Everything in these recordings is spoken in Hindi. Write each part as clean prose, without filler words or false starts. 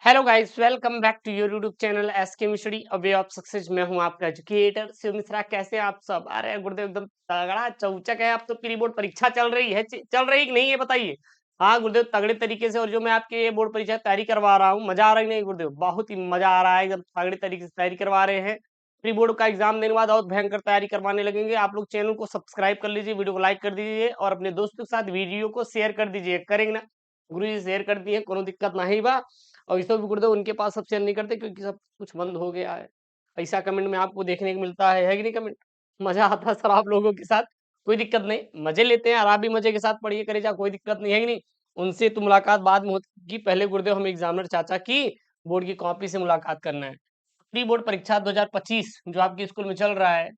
Hello guys, welcome back to your YouTube channel SK mystery a way of success. मैं हूं आपका एजुकेटर शिव मिश्रा। कैसे हैं आप सब? अरे गुरुदेव एकदम तगड़ा चौचक है। अब तो प्री बोर्ड परीक्षा चल रही है, चल रही कि नहीं ये बताइए। हाँ गुरुदेव, तगड़े तरीके से। और जो मैं आपके ये बोर्ड परीक्षा की तैयारी करवा रहा हूँ, मजा आ रहा है कि नहीं गुरुदेव? बहुत ही मजा आ रहा है, एकदम तगड़े तरीके से तैयारी करवा रहे हैं। प्री बोर्ड का एग्जाम देने के बाद और भयंकर तैयारी करवाने लगेंगे। आप लोग चैनल को सब्सक्राइब कर लीजिए, वीडियो को लाइक कर दीजिए और अपने दोस्तों के साथ वीडियो को शेयर कर दीजिए। करेंगे ना गुरु जी? शेयर कर दिए, कोनो दिक्कत नहीं बा। और इसको भी गुरुदेव उनके पास सब शेयर नहीं करते क्योंकि सब कुछ बंद हो गया है। ऐसा कमेंट में आपको देखने को मिलता है कि नहीं कमेंट? मजा आता है सर आप लोगों के साथ। कोई दिक्कत नहीं, मजे लेते हैं और आप भी मजे के साथ पढ़िए करे जा, कोई दिक्कत नहीं है कि नहीं। उनसे तो मुलाकात बाद में होगी, पहले गुरुदेव हम एग्जामिनर चाचा की बोर्ड की कॉपी से मुलाकात करना है। प्री बोर्ड परीक्षा 2025 जो आपके स्कूल में चल रहा है,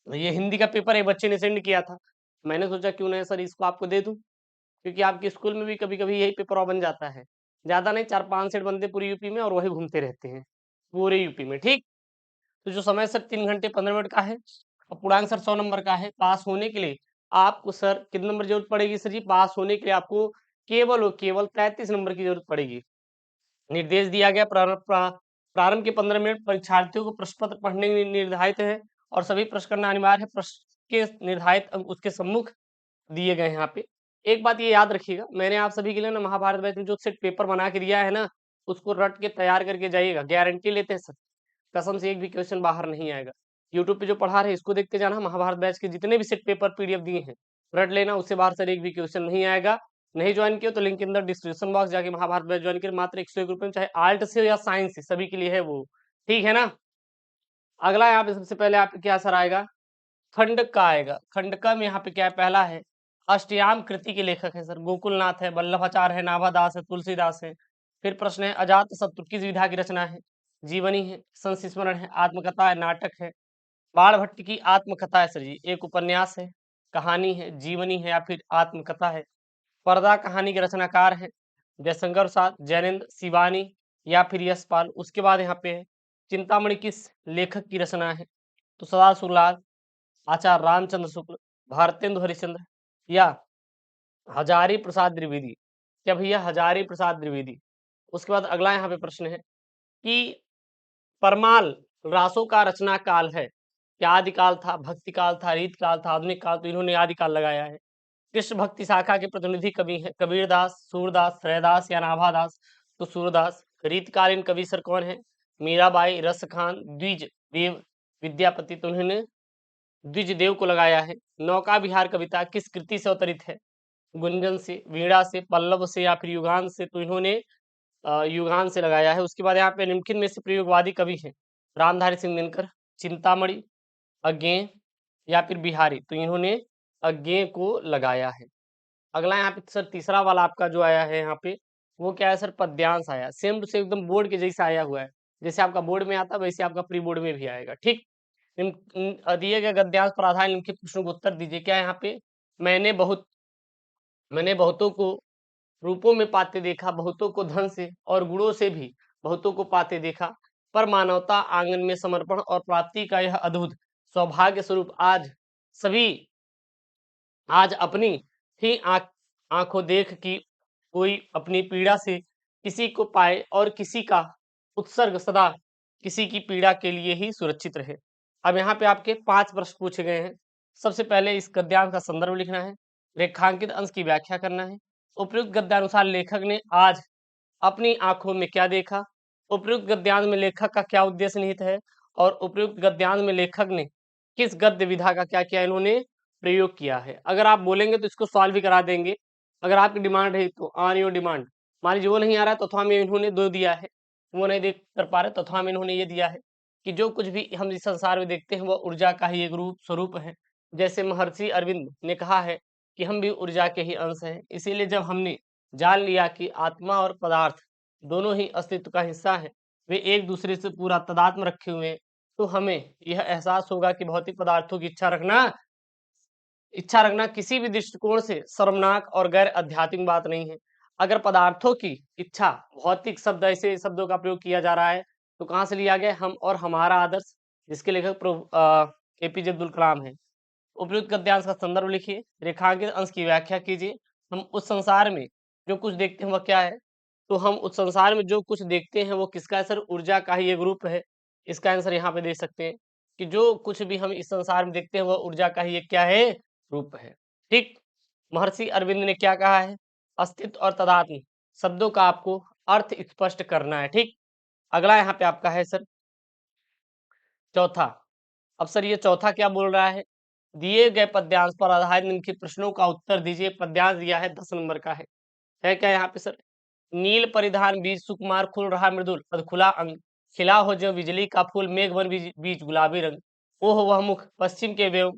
ये हिंदी का पेपर एक बच्चे ने सेंड किया था। मैंने सोचा क्यों ना सर इसको आपको दे दूं, क्योंकि आपके स्कूल में भी कभी-कभी यही पेपर बन जाता है। ज़्यादा नहीं, 4-5 सेट बनते पूरी यूपी में और वही घूमते रहते हैं, पूरे यूपी में, ठीक? तो जो समय सर 3 घंटे 15 मिनट का है और पूर्णांक सर 100 नंबर का है। पास होने के लिए आपको सर कितने नंबर की ज़रूरत पड़ेगी सर जी? पास होने के लिए आपको केवल और केवल 33 नंबर की ज़रूरत पड़ेगी। निर्देश दिया गया प्रारंभ के 15 मिनट परीक्षार्थियों को प्रश्न पत्र पढ़ने के लिए निर्धारित है और सभी प्रश्न करना अनिवार्य है। प्रश्न के निर्धारित अंक उसके सम्मुख दिए गए हैं यहाँ पे। एक बात ये याद रखिएगा, मैंने आप सभी के लिए ना महाभारत बैच में जो सेट पेपर बना के दिया है ना, उसको रट के तैयार करके जाइएगा। गारंटी लेते हैं सर, कसम से एक भी क्वेश्चन बाहर नहीं आएगा। यूट्यूब पे जो पढ़ा रहे इसको देखते जाना। महाभारत बैच के जितने भी सेट पेपर पीडीएफ दिए हैं रट लेना, उससे बाहर सर एक भी क्वेश्चन नहीं आएगा। नहीं ज्वाइन किया तो लिंक के अंदर डिस्क्रिप्शन बॉक्स जाके महाभारत बैच ज्वाइन करें। मात्र 101 रुपए में, चाहे आर्ट से हो या साइंस से, सभी के लिए है वो। ठीक है ना? अगला यहाँ पे सबसे पहले आपके क्या सर आएगा? खंडक का आएगा। खंडका में यहाँ पे क्या है? पहला है अष्टयाम कृति के लेखक है सर, गोकुलनाथ है, वल्लभाचार्य है, नाभादास है, तुलसीदास है। फिर प्रश्न है अजात शत्रु किस विधा की रचना है? जीवनी है, संस्मरण है, आत्मकथा है, नाटक है। बाण भट्ट की आत्मकथा है सर जी, एक उपन्यास है, कहानी है, जीवनी है या फिर आत्मकथा है। पर्दा कहानी के रचनाकार है जयशंकर प्रसाद, जैनेन्द्र शिवानी या फिर यशपाल। उसके बाद यहाँ पे है चिंतामणि किस लेखक की रचना है? तो सदाशिवलाल, आचार्य रामचंद्र शुक्ल, भारतेंदु हरिश्चंद्र या हजारी प्रसाद द्विवेदी। क्या भैया? हजारी प्रसाद द्विवेदी। उसके बाद अगला यहाँ पे प्रश्न है कि परमाल रासों का रचना काल है क्या? आदिकाल था, भक्ति काल था, रीत काल था, आधुनिक काल? तो इन्होंने आदिकाल लगाया है। कृष्ण भक्ति शाखा के प्रतिनिधि कवि हैं कबीरदास, सूरदास, रैदास या नाभादास? तो सूरदास। रीतकालीन कवि सर कौन है? मीराबाई, रसखान, द्विज देव, विद्यापति। तो उन्होंने द्विज देव को लगाया है। नौका विहार कविता किस कृति से अवतरित है? गुंजन से, वीणा से, पल्लव से या फिर युगान से? तो इन्होंने युगान से लगाया है। उसके बाद यहाँ पे निम्नलिखित में से प्रयोगवादी कवि हैं रामधारी सिंह दिनकर, चिंतामणि, अज्ञेय या फिर बिहारी? तो इन्होंने अज्ञेय को लगाया है। अगला यहाँ पे सर तीसरा वाला आपका जो आया है यहाँ पे, वो क्या है सर? पद्यांश आया। सेम टू सेम एकदम बोर्ड के जैसा आया हुआ है। जैसे आपका बोर्ड में आता है वैसे आपका प्री बोर्ड में भी आएगा, ठीक? दिए गए गद्यांश पर आधारित निम्नलिखित प्रश्नों को उत्तर दीजिए। क्या है यहाँ पे? मैंने बहुत मैंने बहुतों को रूपों में पाते देखा, बहुतों को धन से और गुणों से भी बहुतों को पाते देखा, पर मानवता आंगन में समर्पण और प्राप्ति का यह अद्भुत सौभाग्य स्वरूप सभी आज अपनी ही आंखों देख कि कोई अपनी पीड़ा से किसी को पाए और किसी का उत्सर्ग सदा किसी की पीड़ा के लिए ही सुरक्षित रहे। अब यहाँ पे आपके 5 प्रश्न पूछे गए हैं। सबसे पहले इस गद्यांश का संदर्भ लिखना है, रेखांकित अंश की व्याख्या करना है, उपयुक्त गद्यानुसार लेखक ने आज अपनी आंखों में क्या देखा, उपयुक्त गद्यांश में लेखक का क्या उद्देश्य निहित है और उपयुक्त गद्यांश में लेखक ने किस गद्य विधा का क्या किया इन्होंने प्रयोग किया है। अगर आप बोलेंगे तो इसको सॉल्व भी करा देंगे। अगर आपकी डिमांड है तो ऑन योर डिमांड। मान लीजिए वो नहीं आ रहा है तो अथवा में इन्होंने दो दिया है, वो नहीं देख कर पा रहे तो अथवा में इन्होंने ये दिया है कि जो कुछ भी हम इस संसार में देखते हैं वो ऊर्जा का ही एक रूप स्वरूप है। जैसे महर्षि अरविंद ने कहा है कि हम भी ऊर्जा के ही अंश हैं। इसीलिए जब हमने जान लिया कि आत्मा और पदार्थ दोनों ही अस्तित्व का हिस्सा है, वे एक दूसरे से पूरा तादात्म्य रखे हुए हैं, तो हमें यह एहसास होगा कि भौतिक पदार्थों की इच्छा रखना किसी भी दृष्टिकोण से शर्मनाक और गैर आध्यात्मिक बात नहीं है। अगर पदार्थों की इच्छा भौतिक शब्द ऐसे शब्दों का प्रयोग किया जा रहा है तो कहाँ से लिया गया? हम और हमारा आदर्श, जिसके लेखक एपीजे अब्दुल कलाम है। उपयुक्त गद्यांश का संदर्भ लिखिए, रेखांकित अंश की व्याख्या कीजिए। हम उस संसार में जो कुछ देखते हैं वह क्या है? तो हम उस संसार में जो कुछ देखते हैं वो किसका है सर? ऊर्जा का ही एक रूप है। इसका आंसर यहाँ पे दे सकते हैं कि जो कुछ भी हम इस संसार में देखते हैं वह ऊर्जा का ही एक क्या है? रूप है। ठीक? महर्षि अरविंद ने क्या कहा है? अस्तित्व और तादात्म्य शब्दों का आपको अर्थ स्पष्ट करना है। ठीक? अगला यहाँ पे आपका है सर चौथा। अब सर ये चौथा क्या बोल रहा है? दिए गए पद्यांश पर आधारित निम्नलिखित प्रश्नों का उत्तर दीजिए। पद्यांश दिया है 10 नंबर का है क्या यहाँ पे सर? नील परिधान बीज सुकुमार खुल रहा मृदुल अधखुला अंग खिला हो जो बिजली का फूल मेघ बन बीज, बीज गुलाबी रंग ओह वह मुख पश्चिम के वेव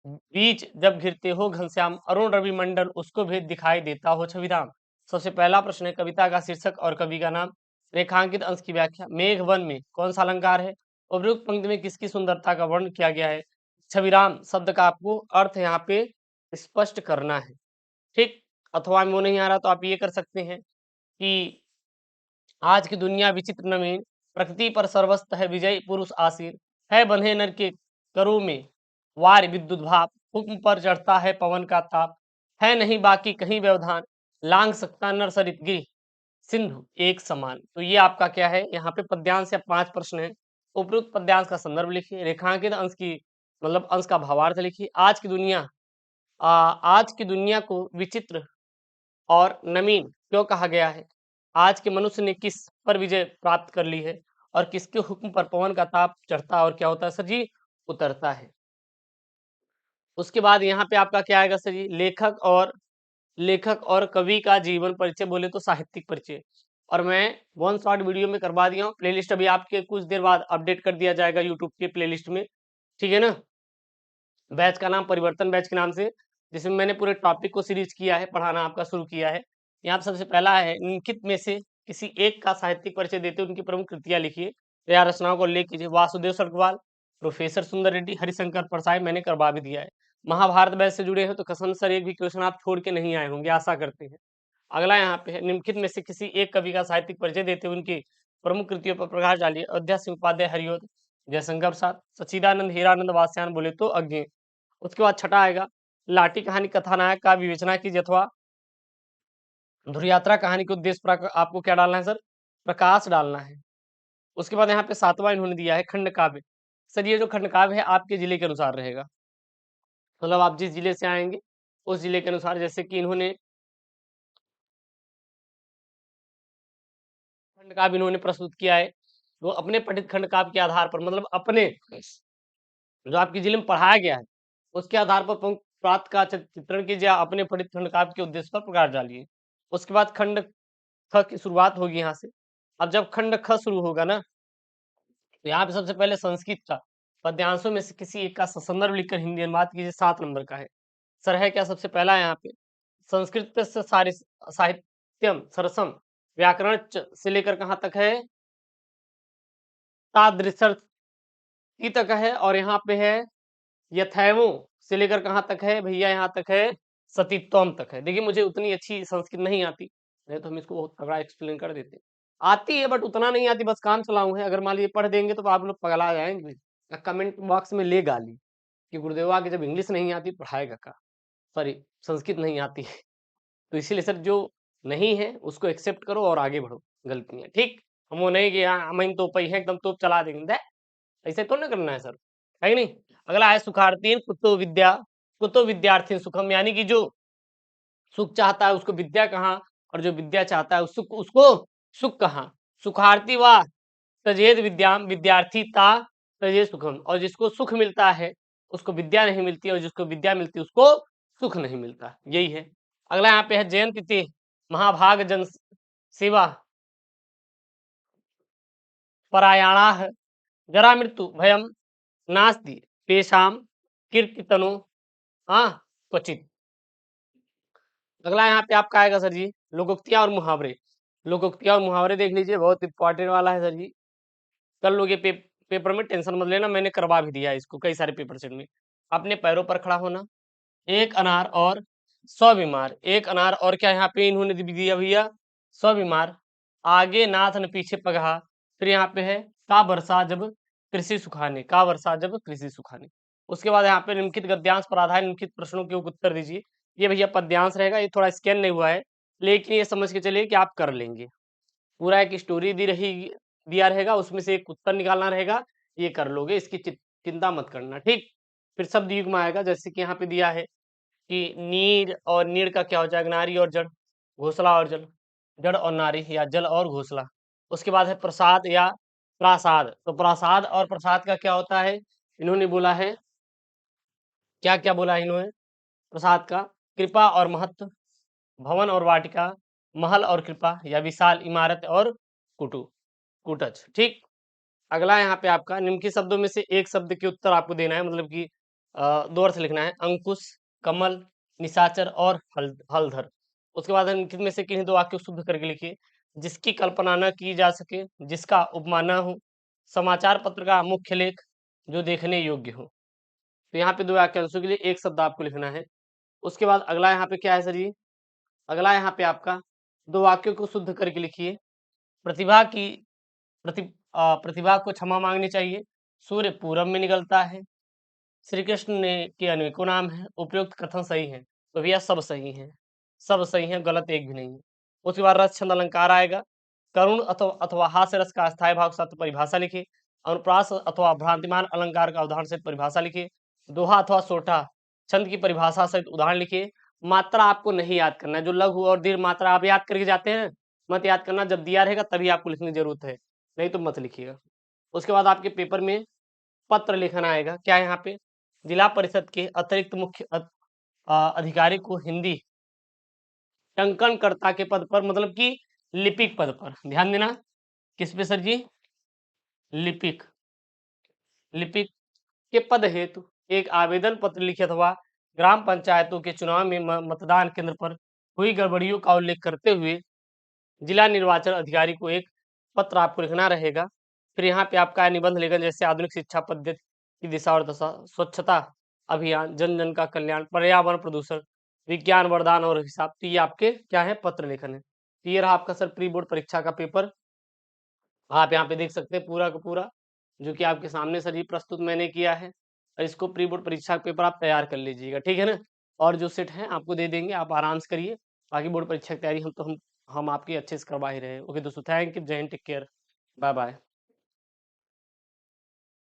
बीच जब घिरते हो घनश्याम अरुण रवि मंडल उसको भेद दिखाई देता हो छविराम। सबसे पहला प्रश्न है कविता का शीर्षक और कवि का नाम। रेखांकित अंश की व्याख्या। मेघ वन में कौन सा अलंकार है? उपयुक्त पंक्ति में किसकी सुंदरता का वर्णन किया गया है? छविराम शब्द का आपको अर्थ यहाँ पे स्पष्ट करना है। ठीक? अथवा में वो नहीं आ रहा तो आप ये कर सकते हैं कि आज की दुनिया विचित्र नवीन प्रकृति पर सर्वस्त है विजय पुरुष आसीन है बंधे नर के करों में वार विद्युत भाप हुक्म पर चढ़ता है पवन का ताप है नहीं बाकी कहीं व्यवधान लांग सकता नर सरित गिरी सिंधु एक समान। तो ये आपका क्या है? यहाँ पे पद्यांश से 5 प्रश्न है। उपयुक्त पद्यांश का संदर्भ लिखिए। रेखांकित अंश की मतलब अंश का भावार्थ लिखिए। आज की दुनिया को विचित्र और नवीन क्यों कहा गया है? आज के मनुष्य ने किस पर विजय प्राप्त कर ली है और किसके हुक्म पर पवन का ताप चढ़ता और क्या होता है सर जी? उतरता है। उसके बाद यहाँ पे आपका क्या आएगा सर जी? लेखक और कवि का जीवन परिचय बोले तो साहित्यिक परिचय। और मैं वन शॉट वीडियो में करवा दिया हूँ। प्लेलिस्ट अभी आपके कुछ देर बाद अपडेट कर दिया जाएगा यूट्यूब के प्लेलिस्ट में। ठीक है ना? बैच का नाम परिवर्तन बैच के नाम से, जिसमें मैंने पूरे टॉपिक को सीरीज किया है, पढ़ाना आपका शुरू किया है। यहाँ पे सबसे पहला है निम्नलिखित में से किसी एक का साहित्यिक परिचय देते हुए उनकी प्रमुख कृतियां लिखिए या रचनाओं का उल्लेख कीजिए। वासुदेव सर्गवाल, प्रोफेसर सुंदर रेड्डी, हरिशंकर प्रसाद मैंने करवा भी दिया है। महाभारत बैच से जुड़े हैं तो कसम सर एक भी क्वेश्चन आप छोड़ के नहीं आए होंगे, आशा करते हैं। अगला यहाँ पे है निम्नलिखित में से किसी एक कवि का साहित्यिक परिचय देते हुए उनकी प्रमुख कृतियों पर प्रकाश डालिए। अयोध्या सिंह उपाध्याय हरिओद, जयशंकर प्रसाद, सच्चिदानंद, हीरानंद वात्स्यायन बोले तो अज्ञे। उसके बाद छठा आएगा लाठी कहानी कथानायक का विवेचना कीजिए अथवा धुर यात्रा कहानी के उद्देश्य पर आपको क्या डालना है सर? प्रकाश डालना है। उसके बाद यहाँ पे सातवां इन्होंने दिया है खंड काव्य। सर ये जो खंड काव्य है आपके जिले के अनुसार रहेगा, मतलब आप जिस जिले से आएंगे उस जिले के अनुसार। जैसे कि इन्होंने खंड काव्य इन्होंने प्रस्तुत किया है वो अपने पठित खंड काव्य के आधार पर, मतलब अपने जो आपके जिले में पढ़ाया गया है उसके आधार पर प्राप्त का चित्रण कीजिए। अपने पठित खंड काव्य के उद्देश्य पर प्रकाश डालिए। उसके बाद खंड ख की शुरुआत होगी यहाँ से। अब जब खंड ख शुरू होगा ना तो यहाँ पे सबसे पहले संस्कृत का पद्यांशों में से किसी एक का संदर्भ लिखकर हिंदी अनुवाद कीजिए। 7 नंबर का है सर। है क्या सबसे पहला यहाँ पे? संस्कृत से साहित्यम सरसम व्याकरण से लेकर कहाँ तक है? तादृशर्थ तक है। और यहाँ पे है यथैवो से लेकर कहाँ तक है भैया? यहाँ तक है सतीत्वम तक है। देखिए मुझे उतनी अच्छी संस्कृत नहीं आती, नहीं तो हम इसको बहुत तगड़ा एक्सप्लेन कर देते। आती है बट उतना नहीं आती, बस काम चलाऊ है। अगर मान लीजिए पढ़ देंगे तो आप लोग पगला जाएंगे। कमेंट बॉक्स में ले गाली कि गुरुदेवा की जब इंग्लिश नहीं आती पढ़ाएगा का, सॉरी संस्कृत नहीं आती है। तो इसीलिए सर जो नहीं है उसको एक्सेप्ट करो और आगे बढ़ो। गलतियां ठीक, हम वो नहीं कि हम तो पही है एकदम तोप चला देंगे, ऐसे तो नहीं करना है सर, है कि नहीं? अगला है सुखार्थी कुतो विद्यार्थी सुखम, यानी कि जो सुख चाहता है उसको विद्या कहाँ, और जो विद्या चाहता है उसको सुख कहाँ। सुखार्थी व तजेद विद्याम विद्यार्थी ता तजेद सुखम, और जिसको सुख मिलता है उसको विद्या नहीं मिलती, और जिसको विद्या मिलती है उसको सुख नहीं मिलता। यही है। अगला यहाँ पे है जयंती तिथि महाभाग जन सेवा परायणा जरा मृत्यु भयम नास्ति पेशाम कीर्तितनो हाँ क्वचित। अगला यहाँ पे आपका आएगा सर जी लोकोक्तियां और मुहावरे। लोकोक्तियां और मुहावरे देख लीजिए, बहुत इंपॉर्टेंट वाला है सर जी। कर लोगे पेपर में, टेंशन मत लेना, मैंने करवा भी दिया है इसको कई सारे पेपर सेट में। अपने पैरों पर खड़ा होना, एक अनार और 100 बीमार। एक अनार और क्या यहाँ पे इन्होंने दिया भैया? 100 बीमार। आगे नाथ न पीछे पगहा। फिर यहाँ पे है का वर्षा जब कृषि सुखाने, का वर्षा जब कृषि सुखाने। उसके बाद यहाँ पे निम्नलिखित गद्यांश पर आधारित निम्नलिखित प्रश्नों के उत्तर दीजिए। ये भैया पद्यांश रहेगा, ये थोड़ा स्कैन नहीं हुआ है लेकिन ये समझ के चलिए कि आप कर लेंगे। पूरा एक स्टोरी दिया रहेगा, उसमें से एक उत्तर निकालना रहेगा, ये कर लोगे, इसकी चिंता मत करना, ठीक। फिर शब्द युग्म आएगा, जैसे कि यहाँ पे दिया है कि नीर और नीर का क्या हो जाएगा, नारी और जड़, घोंसला और जल, जड़ और नारी या जल और घोंसला। उसके बाद है प्रसाद या प्रासाद, तो प्रासाद और प्रसाद का क्या होता है, इन्होंने बोला है, क्या क्या बोला है इन्होंने प्रसाद का, कृपा और महत्व, भवन और वाटिका, महल और कृपा, या विशाल इमारत और कुटु कुटच, ठीक। अगला यहाँ पे आपका निम्नलिखित शब्दों में से एक शब्द के उत्तर आपको देना है, मतलब कि दो अर्थ लिखना है, अंकुश, कमल, निशाचर और हलधर। उसके बाद निम्नलिखित में से किन्हीं दो वाक्य को शुद्ध करके लिखिए। जिसकी कल्पना न की जा सके, जिसका उपमा न हो, समाचार पत्र का मुख्य लेख, जो देखने योग्य हो। तो यहाँ पे दो वाक्यांशों के लिए एक शब्द आपको लिखना है। उसके बाद अगला यहाँ पे क्या है सर जी, अगला यहाँ पे आपका दो वाक्यों को शुद्ध करके लिखिए। प्रतिभा की प्रतिभा को क्षमा मांगनी चाहिए, सूर्य पूरब में निकलता है, श्री कृष्ण ने के अनेकों नाम हैं, उपयुक्त कथन सही है, तो भैया सब सही हैं, सब सही हैं, गलत एक भी नहीं है। उसके बाद रस छंद अलंकार आएगा, करुण अथवा हास्य रस का अस्थायी भाव के साथ परिभाषा लिखिए, अनुप्रास अथवा भ्रांतिमान अलंकार का उदाहरण सहित परिभाषा लिखिए, दोहा अथवा सोठा छंद की परिभाषा सहित उदाहरण लिखिए। मात्रा आपको नहीं याद करना है, जो लघु और दीर्घ मात्रा आप याद करके जाते हैं मत याद करना, जब दिया रहेगा तभी आपको लिखने की जरूरत है, नहीं तो मत लिखिएगा। उसके बाद आपके पेपर में पत्र लिखना आएगा, क्या है यहाँ पे, जिला परिषद के अतिरिक्त मुख्य अधिकारी को हिंदी टंकनकर्ता के पद पर, मतलब कि लिपिक पद पर, ध्यान देना, किस पे सर जी, लिपिक, लिपिक के पद हेतु एक आवेदन पत्र लिखे अथवा ग्राम पंचायतों के चुनाव में मतदान केंद्र पर हुई गड़बड़ियों का उल्लेख करते हुए जिला निर्वाचन अधिकारी को एक पत्र आपको लिखना रहेगा। फिर यहाँ पे आपका निबंध लेखन, जैसे आधुनिक शिक्षा पद्धति की दिशा और दशा, स्वच्छता अभियान, जन जन का कल्याण, पर्यावरण प्रदूषण, विज्ञान वरदान और हिसाब, तो ये आपके क्या है, पत्र लेखन है। तो ये रहा आपका सर प्री बोर्ड परीक्षा का पेपर, आप यहाँ पे देख सकते हैं पूरा का पूरा, जो कि आपके सामने सर ये प्रस्तुत मैंने किया है, और इसको प्री बोर्ड परीक्षा का पेपर आप तैयार कर लीजिएगा, ठीक है ना। और जो सेट है आपको दे देंगे, आप आराम से करिए, बाकी बोर्ड परीक्षा की तैयारी हम आपकी अच्छे से करवा ही रहे हैं। ओके दोस्तों, थैंक यू, जय हिंद, टेक केयर, बाय बाय।